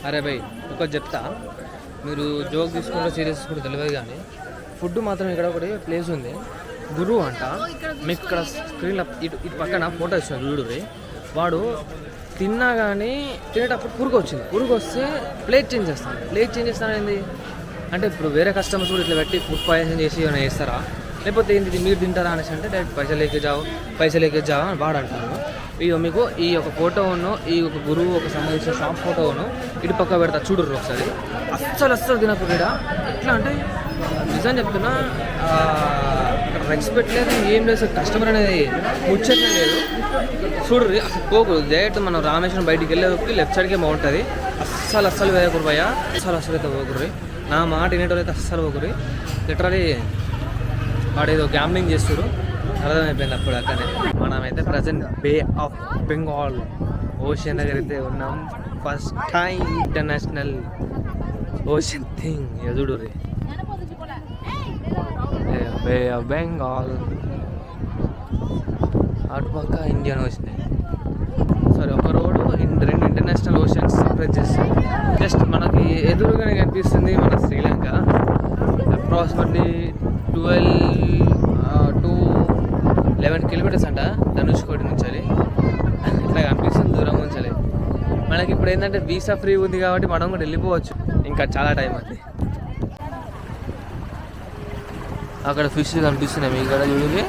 అరే భయ్ ఒకటి చెప్తా, మీరు జోక్ తీసుకుంటే సీరియస్ తీసుకుంటే తెలియదు కానీ ఫుడ్ మాత్రం ఇక్కడ ఒకటి ప్లేస్ ఉంది, గురువు అంట. మీకు ఇక్కడ స్క్రీన్లో ఇటు పక్కన ఫోటో ఇచ్చిన చూడుర్రి. వాడు తిన్నా కానీ తినేటప్పుడు పురుగు వస్తే ప్లేట్ చేంజ్ చేస్తాను. ప్లేట్ చేంజ్ చేస్తానండి అంటే ఇప్పుడు వేరే కస్టమర్స్ కూడా ఇట్లా పెట్టి ఫుడ్ పాయిజన్ చేసి ఏమైనా చేస్తారా, లేకపోతే ఏంటి మీరు తింటారా అనేసి అంటే డైరెక్ట్ పైసలు లేకే జావు అని వాడు అంటాను. ఇక మీకు ఈ ఒక ఫోటోను, ఈ ఒక గురువు ఒక సంబంధించిన షాప్ ఫోటోను ఇటు పక్క పెడతా చూడరు ఒకసారి. అస్సలు తినప్పుడు ఇక్కడ ఎట్లా అంటే నిజం చెప్తున్నా, రెస్పెక్ట్ లేదు, ఏం లేదు, కస్టమర్ అనేది ముచ్చట్లే లేదు. చూడరు అసలు పోకూడదు. డైరెక్ట్ మనం రామేశ్వరం బయటికి వెళ్ళేది లెఫ్ట్ సైడ్కే బాగుంటుంది. అస్సలు వేయకూడదు భయ్యా, అస్సలు అయితే పోకూర్రి. నా మాట వినేటోళ్ళు అయితే అస్సలు పోకూర్రి. లిటరలీ వాడు ఏదో గ్యాంబ్లింగ్ చేస్తారు అర్థమైపోయింది అప్పుడు అక్కడనే. మనమైతే present bay of Bengal ocean దగ్గర అయితే ఉన్నాం. First time international ocean thing ఎదుడు రే బే ఆఫ్ బెంగాల్. అటుపక్క ఇండియన్ ఓషన్, సారీ ఒక రోడ్డు రెండు ఇంటర్నేషనల్ ఓషన్స్ సపరేట్ చేస్తాయి. జస్ట్ మనకి ఎదురుగానే కనిపిస్తుంది మన శ్రీలంక. అప్రాక్సిమేట్లీ 11 కిలోమీటర్స్ అంట ధనుష్కోటి నుంచి. ఇట్లా కనిపిస్తుంది దూరం నుంచి. మనకి ఇప్పుడు ఏంటంటే వీసా ఫ్రీ ఉంది కాబట్టి మనం కూడా వెళ్ళిపోవచ్చు. ఇంకా చాలా టైం ఉంది. అక్కడ ఫిష్ కనిపిస్తున్నాయి, మీ ఇక్కడ చూడండి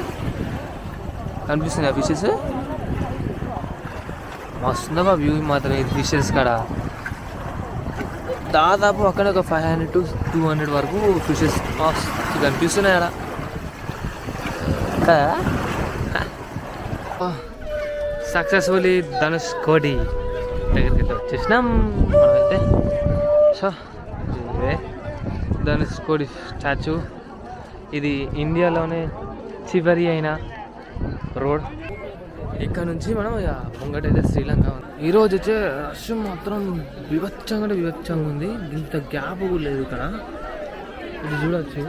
కనిపిస్తున్నాయి ఫిషెస్. మస్తుందా వ్యూ మాత్రం ఇది ఫిషెస్ కాడ. దాదాపు అక్కడ ఒక 500 to 200 వరకు ఫిషెస్ కనిపిస్తున్నాయి అక్కడ. సక్సెస్ఫుల్లీ ధనుష్కోటి దగ్గరికి అయితే వచ్చేసినాం మనమైతే. సో ఇదే ధనుష్కోటి స్టాచ్యూ. ఇది ఇండియాలోనే చివరి అయిన రోడ్. ఇక్కడ నుంచి మనం ముంగటైతే శ్రీలంక. ఈరోజు వచ్చే రష్ మాత్రం వివచ్చంగా ఉంది. ఇంత గ్యాప్ లేదు ఇక్కడ. ఇది చూడవచ్చు,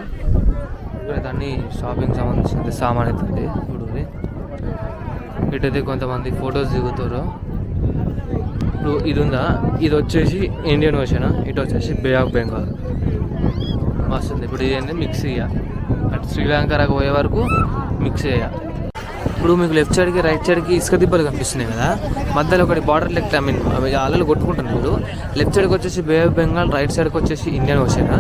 ఇక్కడ అన్ని షాపింగ్ సంబంధించిన సామాన్ అవుతుంది. చూడండి ఇటైతే కొంతమంది ఫొటోస్ దిగుతారు. ఇప్పుడు ఇది ఉందా, ఇది వచ్చేసి ఇండియన్ ఓషన్, ఇటు వచ్చేసి బే ఆఫ్ బెంగాల్ వస్తుంది. ఇప్పుడు ఇది మిక్స్ చేయ, అటు శ్రీలంక రాక పోయే వరకు మిక్స్ చేయ. ఇప్పుడు మీకు లెఫ్ట్ సైడ్కి రైట్ సైడ్కి ఇసుక దిబ్బలు కనిపిస్తున్నాయి కదా, మధ్యలో ఒకటి బార్డర్ లెక్క అవి అలలు కొట్టుకుంటున్నాయి. ఇప్పుడు లెఫ్ట్ సైడ్కి వచ్చేసి బే ఆఫ్ బెంగాల్, రైట్ సైడ్కి వచ్చేసి ఇండియన్ ఓషన్.